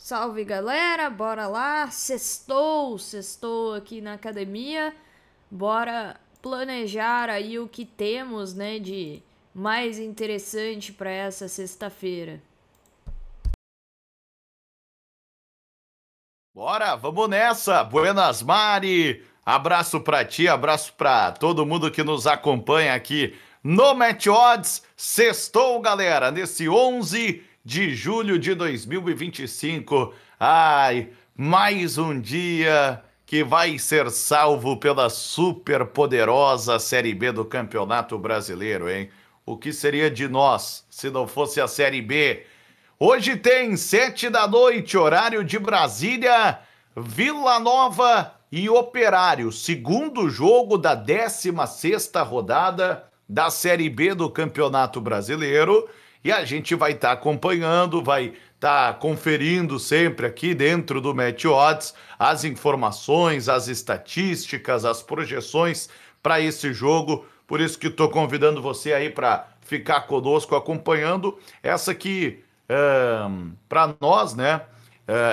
Salve galera, bora lá, sextou aqui na academia, bora planejar aí o que temos, né, de mais interessante para essa sexta-feira. Bora, vamos nessa. Buenas, Mari. Abraço pra ti, abraço pra todo mundo que nos acompanha aqui no Match Odds. Sextou, galera, nesse 11 de julho de 2025. Ai, mais um dia que vai ser salvo pela super poderosa Série B do Campeonato Brasileiro, hein? O que seria de nós se não fosse a Série B? Hoje tem 7 da noite, horário de Brasília, Vila Nova e Operário, segundo jogo da 16ª rodada da Série B do Campeonato Brasileiro. E a gente vai estar acompanhando, vai estar conferindo sempre aqui dentro do Match Odds as informações, as estatísticas, as projeções para esse jogo. Por isso que estou convidando você aí para ficar conosco acompanhando essa que para nós, né,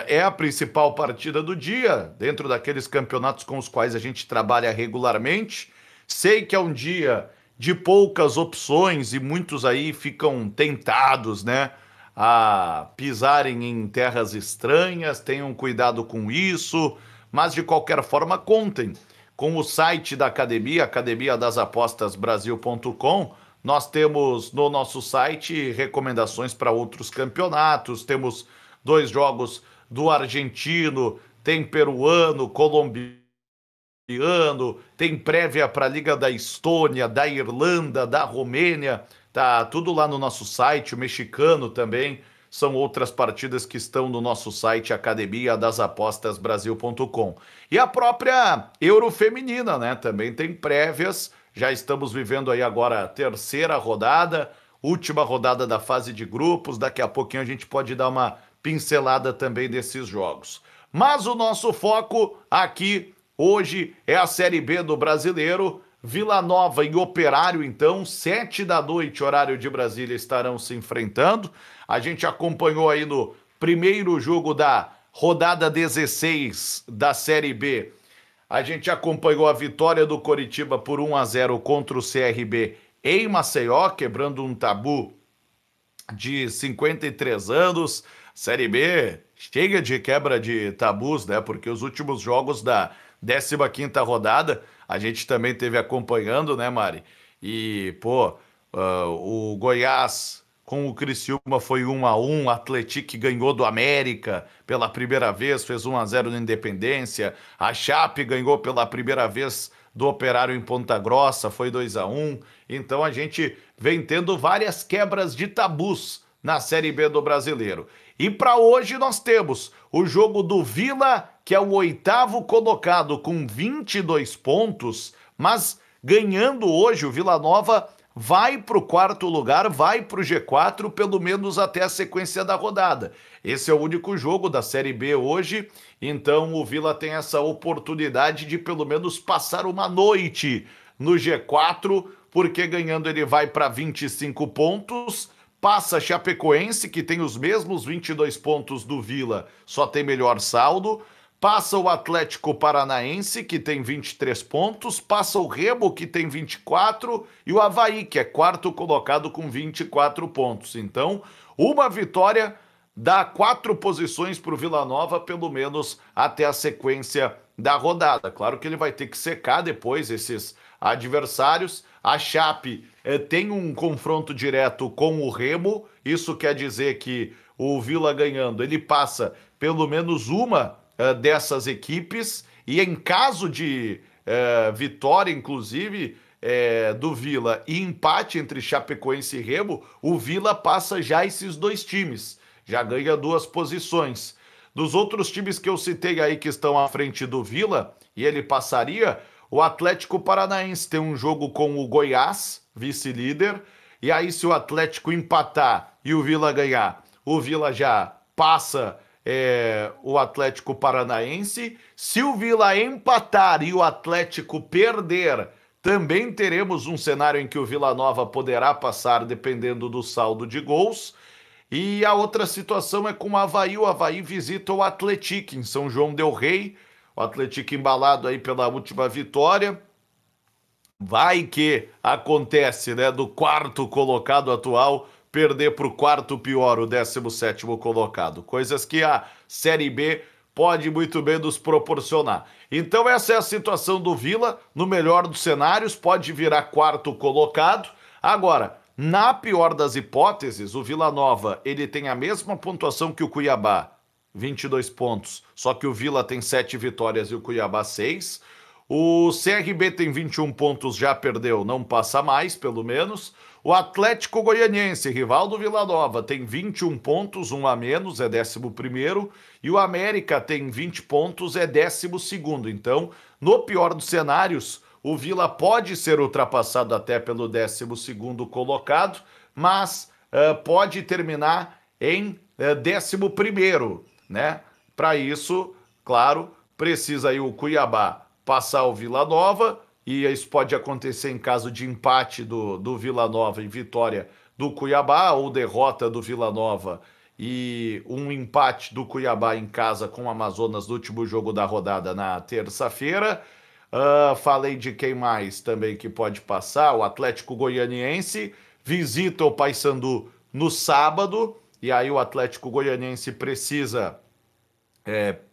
é a principal partida do dia, dentro daqueles campeonatos com os quais a gente trabalha regularmente. Sei que é um dia de poucas opções e muitos aí ficam tentados, né, a pisarem em terras estranhas. Tenham cuidado com isso, mas de qualquer forma contem com o site da academia, academiadasapostasbrasil.com. Nós temos no nosso site recomendações para outros campeonatos, temos 2 jogos do argentino, tem peruano, colombiano, tem prévia para a Liga da Estônia, da Irlanda, da Romênia, tá tudo lá no nosso site, o mexicano também. São outras partidas que estão no nosso site academiadasapostasbrasil.com. E a própria Euro Feminina, né? Também tem prévias. Já estamos vivendo aí agora a terceira rodada, última rodada da fase de grupos. Daqui a pouquinho a gente pode dar uma pincelada também desses jogos. Mas o nosso foco aqui hoje é a Série B do Brasileiro. Vila Nova e Operário, então, 7 da noite, horário de Brasília, estarão se enfrentando. A gente acompanhou aí no primeiro jogo da rodada 16 da Série B. A gente acompanhou a vitória do Coritiba por 1-0 contra o CRB em Maceió, quebrando um tabu de 53 anos. Série B chega de quebra de tabus, né? Porque os últimos jogos da 15ª rodada a gente também teve acompanhando, né, Mari? E, pô, o Goiás com o Criciúma foi 1-1, o Atlético ganhou do América pela primeira vez, fez 1-0 no Independência, a Chape ganhou pela primeira vez do Operário em Ponta Grossa, foi 2-1. Então a gente vem tendo várias quebras de tabus na Série B do Brasileiro. E para hoje nós temos o jogo do Vila, que é o 8º colocado com 22 pontos, mas ganhando hoje o Vila Nova vai para o quarto lugar, vai para o G4, pelo menos até a sequência da rodada. Esse é o único jogo da Série B hoje, então o Vila tem essa oportunidade de pelo menos passar uma noite no G4, porque ganhando ele vai para 25 pontos, passa a Chapecoense, que tem os mesmos 22 pontos do Vila, só tem melhor saldo. Passa o Atlético Paranaense, que tem 23 pontos, passa o Remo, que tem 24, e o Avaí, que é quarto colocado com 24 pontos. Então, uma vitória dá 4 posições para o Vila Nova, pelo menos até a sequência da rodada. Claro que ele vai ter que secar depois esses adversários. A Chape tem um confronto direto com o Remo, isso quer dizer que o Vila ganhando, ele passa pelo menos uma dessas equipes, e em caso de vitória, inclusive, do Vila e empate entre Chapecoense e Remo, o Vila passa já esses 2 times, já ganha 2 posições. Dos outros times que eu citei aí que estão à frente do Vila, e ele passaria, o Atlético Paranaense tem um jogo com o Goiás, vice-líder, e aí se o Atlético empatar e o Vila ganhar, o Vila já passa o Atlético Paranaense. Se o Vila empatar e o Atlético perder, também teremos um cenário em que o Vila Nova poderá passar dependendo do saldo de gols. E a outra situação é com o Avaí. O Avaí visita o Atlético em São João del Rei. O Atlético embalado aí pela última vitória. Vai que acontece, né, do quarto colocado atual perder para o quarto pior, o 17º colocado. Coisas que a Série B pode muito bem nos proporcionar. Então essa é a situação do Vila. No melhor dos cenários, pode virar quarto colocado. Agora, na pior das hipóteses, o Vila Nova ele tem a mesma pontuação que o Cuiabá, 22 pontos, só que o Vila tem 7 vitórias e o Cuiabá 6. O CRB tem 21 pontos, já perdeu, não passa mais, pelo menos. O Atlético Goianiense, rival do Vila Nova, tem 21 pontos, um a menos, é 11º. E o América tem 20 pontos, é 12º. Então, no pior dos cenários, o Vila pode ser ultrapassado até pelo 12º colocado, mas pode terminar em 11º, né? Para isso, claro, precisa aí o Cuiabá passar o Vila Nova, e isso pode acontecer em caso de empate do Vila Nova e vitória do Cuiabá, ou derrota do Vila Nova e um empate do Cuiabá em casa com o Amazonas no último jogo da rodada na terça-feira. Falei de quem mais também que pode passar. O Atlético Goianiense visita o Paysandu no sábado, e aí o Atlético Goianiense precisa,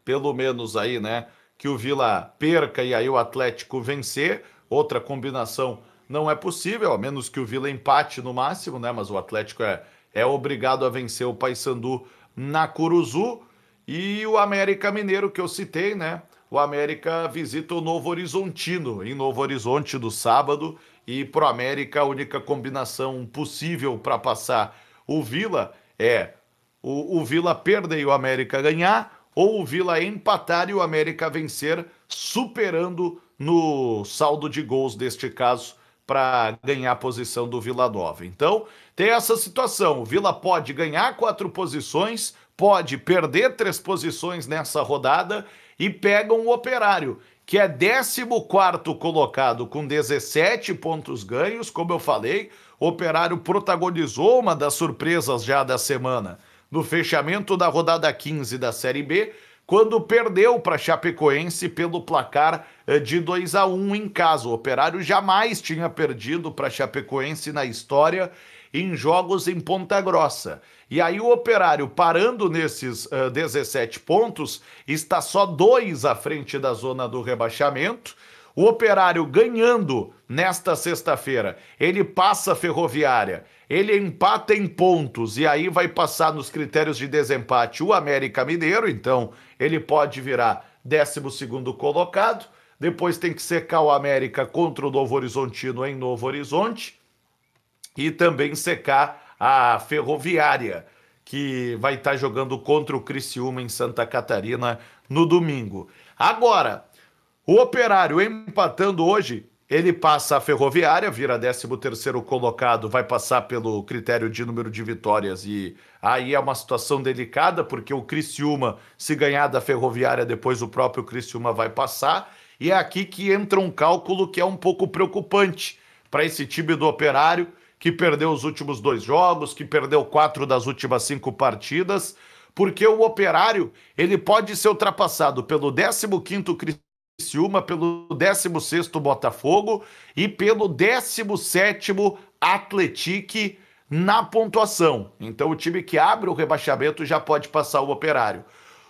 pelo menos aí, né, que o Vila perca e aí o Atlético vencer. Outra combinação não é possível, a menos que o Vila empate no máximo, né? Mas o Atlético é obrigado a vencer o Paysandu na Curuzu. E o América Mineiro, que eu citei, né? O América visita o Novo Horizontino, em Novo Horizonte, do sábado. E pro América, a única combinação possível para passar o Vila é o Vila perder e o América ganhar, ou o Vila empatar e o América vencer, superando no saldo de gols, deste caso, para ganhar a posição do Vila Nova. Então, tem essa situação. O Vila pode ganhar 4 posições, pode perder 3 posições nessa rodada e pega um Operário, que é 14º colocado com 17 pontos ganhos. Como eu falei, o Operário protagonizou uma das surpresas já da semana no fechamento da rodada 15 da Série B, quando perdeu para Chapecoense pelo placar de 2-1 em casa. O Operário jamais tinha perdido para Chapecoense na história em jogos em Ponta Grossa. E aí o Operário, parando nesses 17 pontos, está só 2 à frente da zona do rebaixamento. O Operário ganhando nesta sexta-feira, ele passa a Ferroviária, ele empata em pontos e aí vai passar nos critérios de desempate o América Mineiro, então ele pode virar 12º colocado. Depois tem que secar o América contra o Novo Horizontino em Novo Horizonte e também secar a Ferroviária, que vai estar jogando contra o Criciúma em Santa Catarina no domingo. Agora, o Operário empatando hoje, ele passa a Ferroviária, vira 13º colocado, vai passar pelo critério de número de vitórias, e aí é uma situação delicada, porque o Criciúma, se ganhar da Ferroviária, depois o próprio Criciúma vai passar, e é aqui que entra um cálculo que é um pouco preocupante para esse time do Operário, que perdeu os últimos 2 jogos, que perdeu 4 das últimas 5 partidas, porque o Operário, ele pode ser ultrapassado pelo 15º Criciúma, pelo 16º Botafogo e pelo 17º Atlético na pontuação. Então o time que abre o rebaixamento já pode passar o Operário.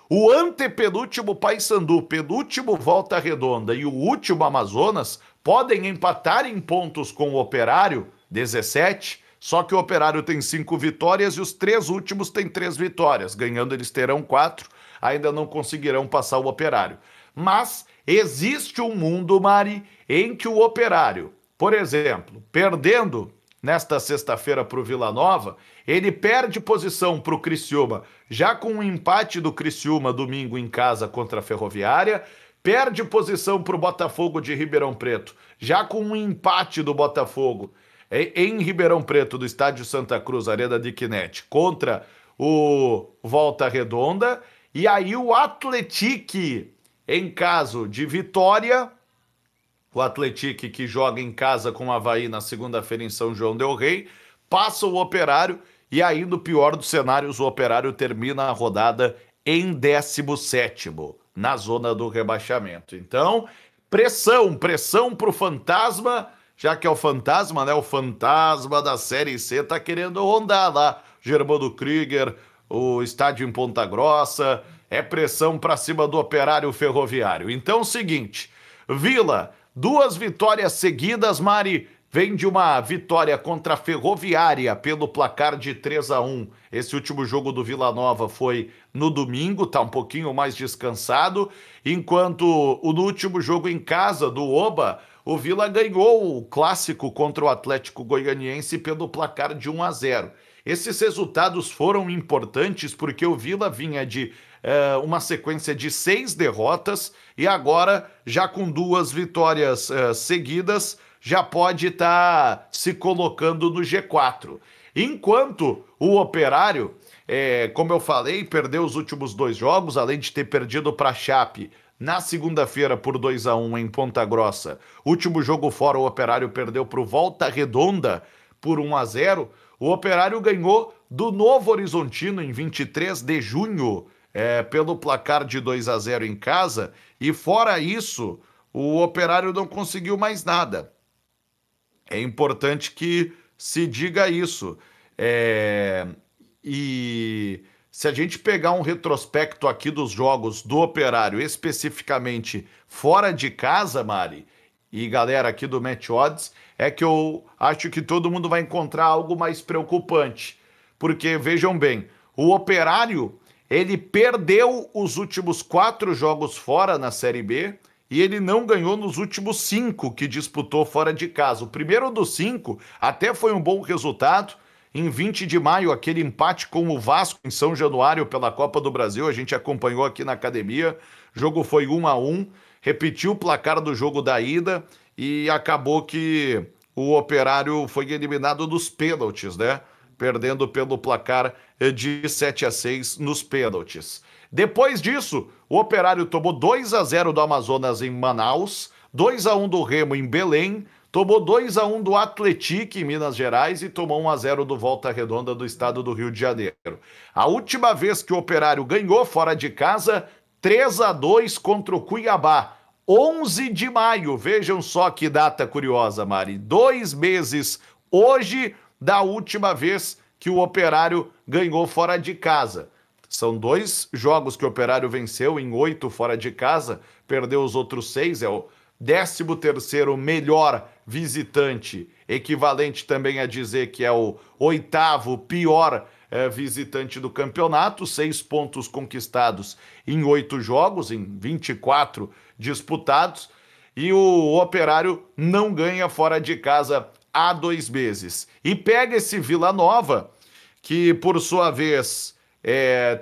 O antepenúltimo Paysandu, penúltimo Volta Redonda e o último Amazonas podem empatar em pontos com o Operário, 17, só que o Operário tem 5 vitórias e os 3 últimos têm 3 vitórias. Ganhando eles terão 4, ainda não conseguirão passar o Operário. Mas existe um mundo, Mari, em que o Operário, por exemplo, perdendo nesta sexta-feira para o Vila Nova, ele perde posição para o Criciúma, já com um empate do Criciúma domingo em casa contra a Ferroviária, perde posição para o Botafogo de Ribeirão Preto, já com um empate do Botafogo em Ribeirão Preto, do Estádio Santa Cruz, Arena de Quinet, contra o Volta Redonda, e aí o Atlético, em caso de vitória, o Atlético, que joga em casa com o Avaí na segunda-feira em São João del Rei, passa o Operário E aí, no pior dos cenários, o Operário termina a rodada em 17º, na zona do rebaixamento. Então, pressão pro Fantasma, já que é o Fantasma, né? O Fantasma da Série C tá querendo rondar lá. Germano Krieger, o estádio em Ponta Grossa, é pressão pra cima do Operário Ferroviário. Então, seguinte, Vila, 2 vitórias seguidas, Mari. Vem de uma vitória contra a Ferroviária pelo placar de 3-1. Esse último jogo do Vila Nova foi no domingo, tá um pouquinho mais descansado. Enquanto no último jogo em casa do Oba, o Vila ganhou o clássico contra o Atlético Goianiense pelo placar de 1-0. Esses resultados foram importantes porque o Vila vinha de uma sequência de 6 derrotas e agora, já com 2 vitórias seguidas, já pode estar se colocando no G4. Enquanto o Operário, como eu falei, perdeu os últimos 2 jogos, além de ter perdido para a Chape na segunda-feira por 2-1 em Ponta Grossa. Último jogo fora, o Operário perdeu para o Volta Redonda por 1-0. O Operário ganhou do Novo Horizontino em 23 de junho, pelo placar de 2-0 em casa. E fora isso, o Operário não conseguiu mais nada. É importante que se diga isso. E se a gente pegar um retrospecto aqui dos jogos do Operário, especificamente fora de casa, Mari, e galera aqui do Match Odds, é que eu acho que todo mundo vai encontrar algo mais preocupante. Porque, vejam bem, o Operário, ele perdeu os últimos 4 jogos fora na Série B, e ele não ganhou nos últimos 5 que disputou fora de casa. O primeiro dos 5 até foi um bom resultado. Em 20 de maio, aquele empate com o Vasco em São Januário pela Copa do Brasil, a gente acompanhou aqui na academia. O jogo foi 1-1, repetiu o placar do jogo da ida e acabou que o Operário foi eliminado dos pênaltis, né? Perdendo pelo placar de 7-6 nos pênaltis. Depois disso, o Operário tomou 2-0 do Amazonas em Manaus, 2-1 do Remo em Belém, tomou 2-1 do Atlético em Minas Gerais e tomou 1-0 do Volta Redonda do estado do Rio de Janeiro. A última vez que o Operário ganhou fora de casa, 3-2 contra o Cuiabá, 11 de maio. Vejam só que data curiosa, Mari. 2 meses hoje da última vez que o Operário ganhou fora de casa. São 2 jogos que o Operário venceu em 8 fora de casa, perdeu os outros 6, é o 13º melhor visitante, equivalente também a dizer que é o 8º pior visitante do campeonato, 6 pontos conquistados em 8 jogos, em 24 disputados, e o Operário não ganha fora de casa há 2 meses. E pega esse Vila Nova, que por sua vez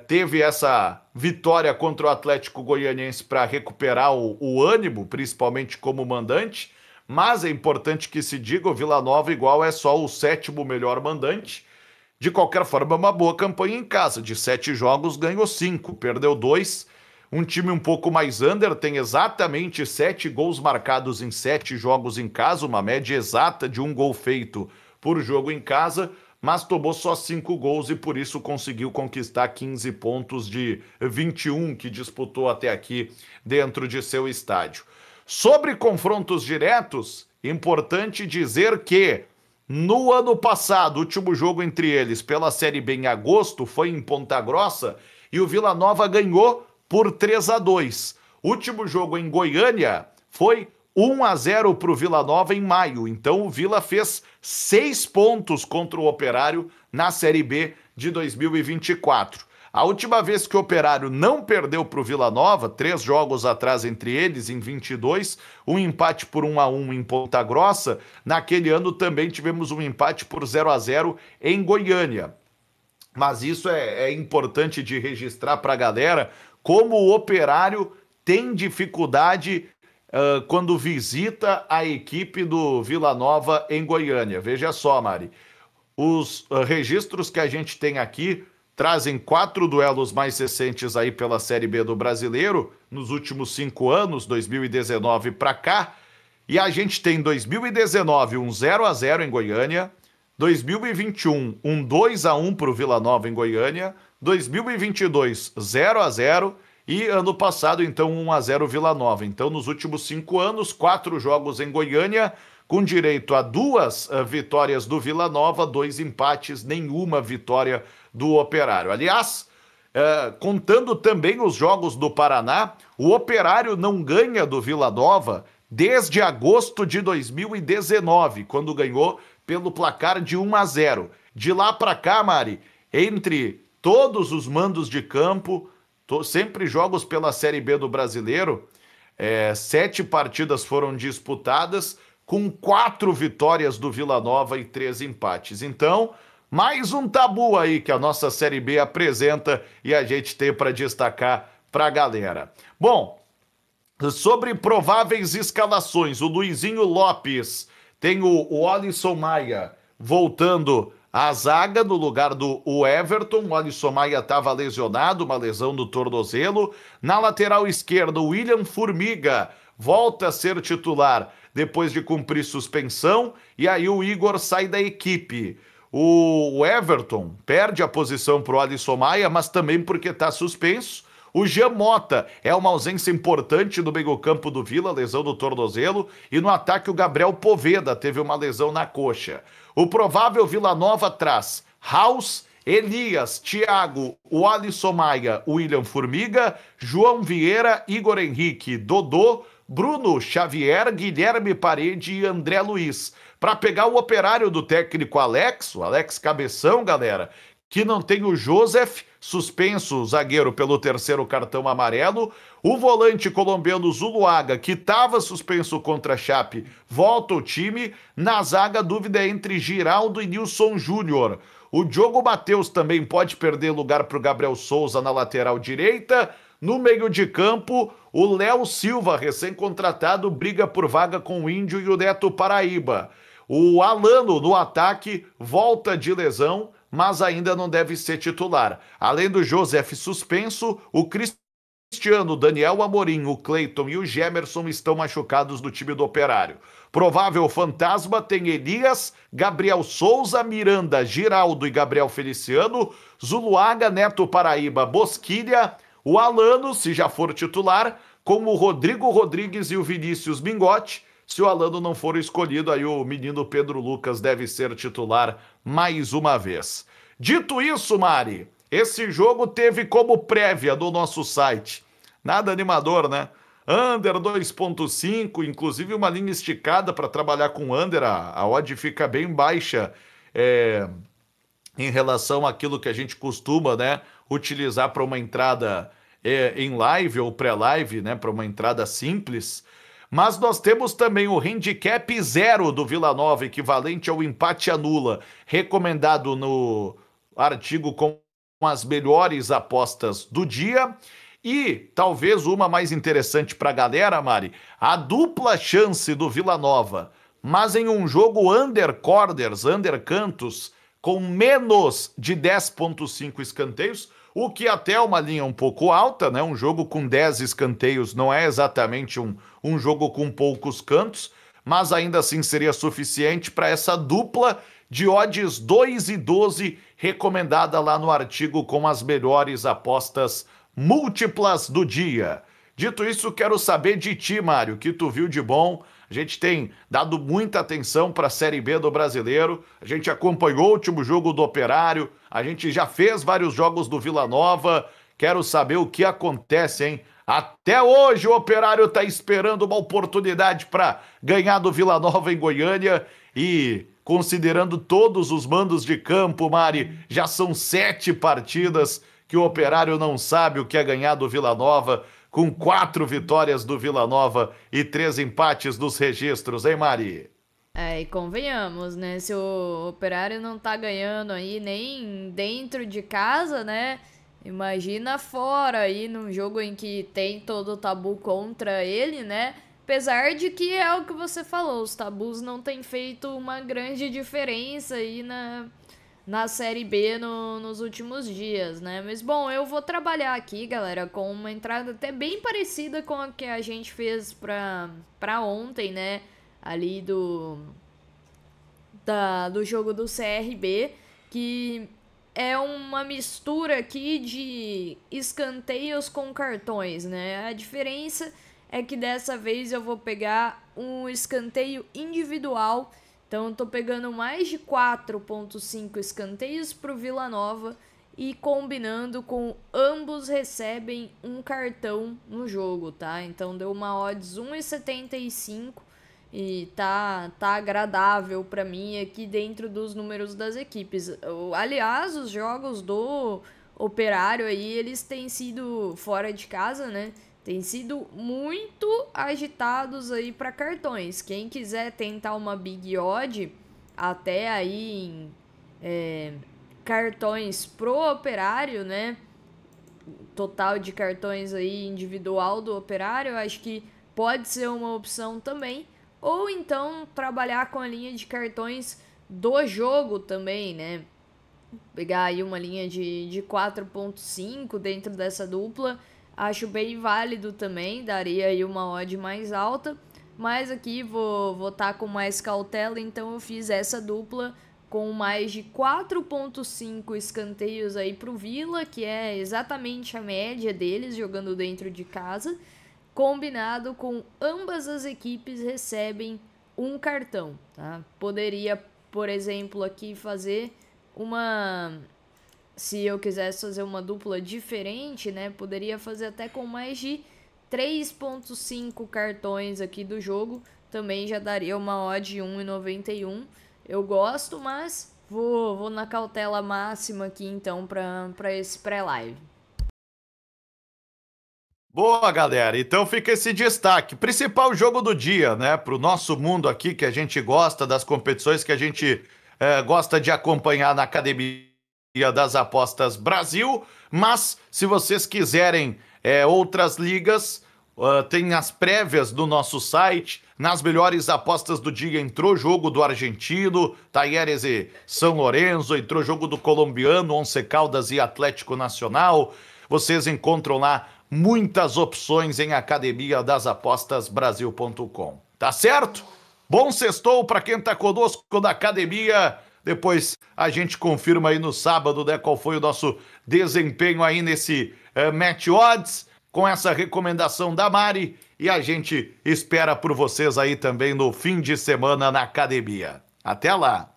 teve essa vitória contra o Atlético Goianiense para recuperar o ânimo, principalmente como mandante, mas é importante que se diga, o Vila Nova igual é só o 7º melhor mandante. De qualquer forma, é uma boa campanha em casa, de 7 jogos ganhou 5, perdeu 2, um time um pouco mais under, tem exatamente 7 gols marcados em 7 jogos em casa, uma média exata de 1 gol feito por jogo em casa, mas tomou só 5 gols e por isso conseguiu conquistar 15 pontos de 21 que disputou até aqui dentro de seu estádio. Sobre confrontos diretos, importante dizer que no ano passado, o último jogo entre eles pela Série B em agosto foi em Ponta Grossa e o Vila Nova ganhou por 3-2. Último jogo em Goiânia foi 1-0 para o Vila Nova em maio. Então o Vila fez 6 pontos contra o Operário na Série B de 2024. A última vez que o Operário não perdeu para o Vila Nova, 3 jogos atrás entre eles, em 22, um empate por 1-1 em Ponta Grossa. Naquele ano também tivemos um empate por 0-0 em Goiânia. Mas isso é importante de registrar para a galera, como o Operário tem dificuldade quando visita a equipe do Vila Nova em Goiânia. Veja só, Mari, os registros que a gente tem aqui trazem 4 duelos mais recentes aí pela Série B do Brasileiro, nos últimos 5 anos, 2019 para cá, e a gente tem em 2019 um 0-0 em Goiânia, 2021, um 2-1 para o Vila Nova em Goiânia. 2022, 0-0. E ano passado, então, 1-0 Vila Nova. Então, nos últimos 5 anos, 4 jogos em Goiânia, com direito a 2 vitórias do Vila Nova, 2 empates, nenhuma vitória do Operário. Aliás, contando também os jogos do Paraná, o Operário não ganha do Vila Nova desde agosto de 2019, quando ganhou pelo placar de 1-0. De lá para cá, Mari, entre todos os mandos de campo, sempre jogos pela Série B do Brasileiro, 7 partidas foram disputadas, com 4 vitórias do Vila Nova e 3 empates. Então, mais um tabu aí que a nossa Série B apresenta e a gente tem para destacar para a galera. Bom, sobre prováveis escalações, o Luizinho Lopes tem o Alisson Maia voltando à zaga no lugar do Everton. O Alisson Maia estava lesionado, uma lesão no tornozelo. Na lateral esquerda, o William Formiga volta a ser titular depois de cumprir suspensão. E aí o Igor sai da equipe. O Everton perde a posição para o Alisson Maia, mas também porque está suspenso. O Jean Mota é uma ausência importante no meio-campo do Vila, lesão no tornozelo. E no ataque o Gabriel Poveda teve uma lesão na coxa. O provável Vila Nova traz Haus, Elias, Thiago, o Alisson Maia, o William Formiga, João Vieira, Igor Henrique, Dodô, Bruno Xavier, Guilherme Parede e André Luiz. Para pegar o Operário do técnico Alex, o Alex Cabeção, galera, que não tem o Joseph, suspenso, o zagueiro pelo 3º cartão amarelo. O volante colombiano Zuluaga, que estava suspenso contra a Chape, volta ao time. Na zaga, a dúvida é entre Giraldo e Nilson Júnior. O Diogo Matheus também pode perder lugar para o Gabriel Souza na lateral direita. No meio de campo, o Léo Silva, recém-contratado, briga por vaga com o Índio e o Neto Paraíba. O Alano, no ataque, volta de lesão, mas ainda não deve ser titular. Além do Joseph suspenso, o Cristiano, o Daniel Amorim, o Cleiton e o Gemerson estão machucados do time do Operário. Provável fantasma tem Elias, Gabriel Souza, Miranda, Giraldo e Gabriel Feliciano, Zuluaga, Neto Paraíba, Bosquilha, o Alano, se já for titular, como o Rodrigo Rodrigues e o Vinícius Mingotti. Se o Alano não for escolhido, aí o menino Pedro Lucas deve ser titular mais uma vez. Dito isso, Mari, esse jogo teve como prévia do nosso site. Nada animador, né? Under 2.5, inclusive uma linha esticada para trabalhar com under. A odd fica bem baixa em relação àquilo que a gente costuma, né, utilizar para uma entrada em live ou pré-live, né, para uma entrada simples. Mas nós temos também o handicap 0 do Vila Nova, equivalente ao empate anula, recomendado no artigo com as melhores apostas do dia. E talvez uma mais interessante para a galera, Mari, a dupla chance do Vila Nova, mas em um jogo under corners, under cantos, com menos de 10,5 escanteios, o que até é uma linha um pouco alta, né? Um jogo com 10 escanteios não é exatamente um jogo com poucos cantos, mas ainda assim seria suficiente para essa dupla de odds 2,12 recomendada lá no artigo com as melhores apostas múltiplas do dia. Dito isso, quero saber de ti, Mário, o que tu viu de bom. A gente tem dado muita atenção para a Série B do Brasileiro, a gente acompanhou o último jogo do Operário, a gente já fez vários jogos do Vila Nova. Quero saber o que acontece, hein? Até hoje o Operário está esperando uma oportunidade para ganhar do Vila Nova em Goiânia e, considerando todos os mandos de campo, Mari, já são 7 partidas que o Operário não sabe o que é ganhar do Vila Nova, com 4 vitórias do Vila Nova e 3 empates dos registros, hein, Mari? E convenhamos, né? Se o Operário não tá ganhando aí nem dentro de casa, né? Imagina fora aí, num jogo em que tem todo o tabu contra ele, né? Apesar de que é o que você falou, os tabus não têm feito uma grande diferença aí na Série B nos últimos dias, né? Mas, bom, eu vou trabalhar aqui, galera, com uma entrada até bem parecida com a que a gente fez pra ontem, né? Ali do jogo do CRB, que é uma mistura aqui de escanteios com cartões, né? A diferença é que dessa vez eu vou pegar um escanteio individual, então eu tô pegando mais de 4.5 escanteios pro Vila Nova e combinando com ambos recebem um cartão no jogo, tá? Então deu uma odds 1,75 e tá agradável para mim aqui dentro dos números das equipes. Aliás, os jogos do Operário aí, eles têm sido fora de casa, né? Tem sido muito agitados aí para cartões. Quem quiser tentar uma Big Odd, até aí em cartões pro Operário, né? Total de cartões aí individual do Operário, acho que pode ser uma opção também. Ou então trabalhar com a linha de cartões do jogo também, né? Pegar aí uma linha de 4.5 dentro dessa dupla. Acho bem válido também, daria aí uma odd mais alta, mas aqui vou tá com mais cautela, então eu fiz essa dupla com mais de 4.5 escanteios aí pro Vila, que é exatamente a média deles jogando dentro de casa, combinado com ambas as equipes recebem um cartão, tá? Poderia, por exemplo, aqui fazer se eu quisesse fazer uma dupla diferente, né, poderia fazer até com mais de 3.5 cartões aqui do jogo, também já daria uma odd de 1,91. Eu gosto, mas vou na cautela máxima aqui então para esse pré-live. Boa, galera. Então fica esse destaque. Principal jogo do dia, né? Para o nosso mundo aqui, que a gente gosta das competições que a gente gosta de acompanhar na Academia das Apostas Brasil. Mas, se vocês quiserem outras ligas, tem as prévias do nosso site. Nas melhores apostas do dia entrou jogo do argentino, Talleres e São Lourenço, entrou jogo do colombiano, Once Caldas e Atlético Nacional. Vocês encontram lá muitas opções em academiadasapostasbrasil.com. Tá certo? Bom sextou para quem tá conosco da academia. Depois a gente confirma aí no sábado, né, qual foi o nosso desempenho aí nesse Match Odds, com essa recomendação da Mari. E a gente espera por vocês aí também no fim de semana na academia. Até lá!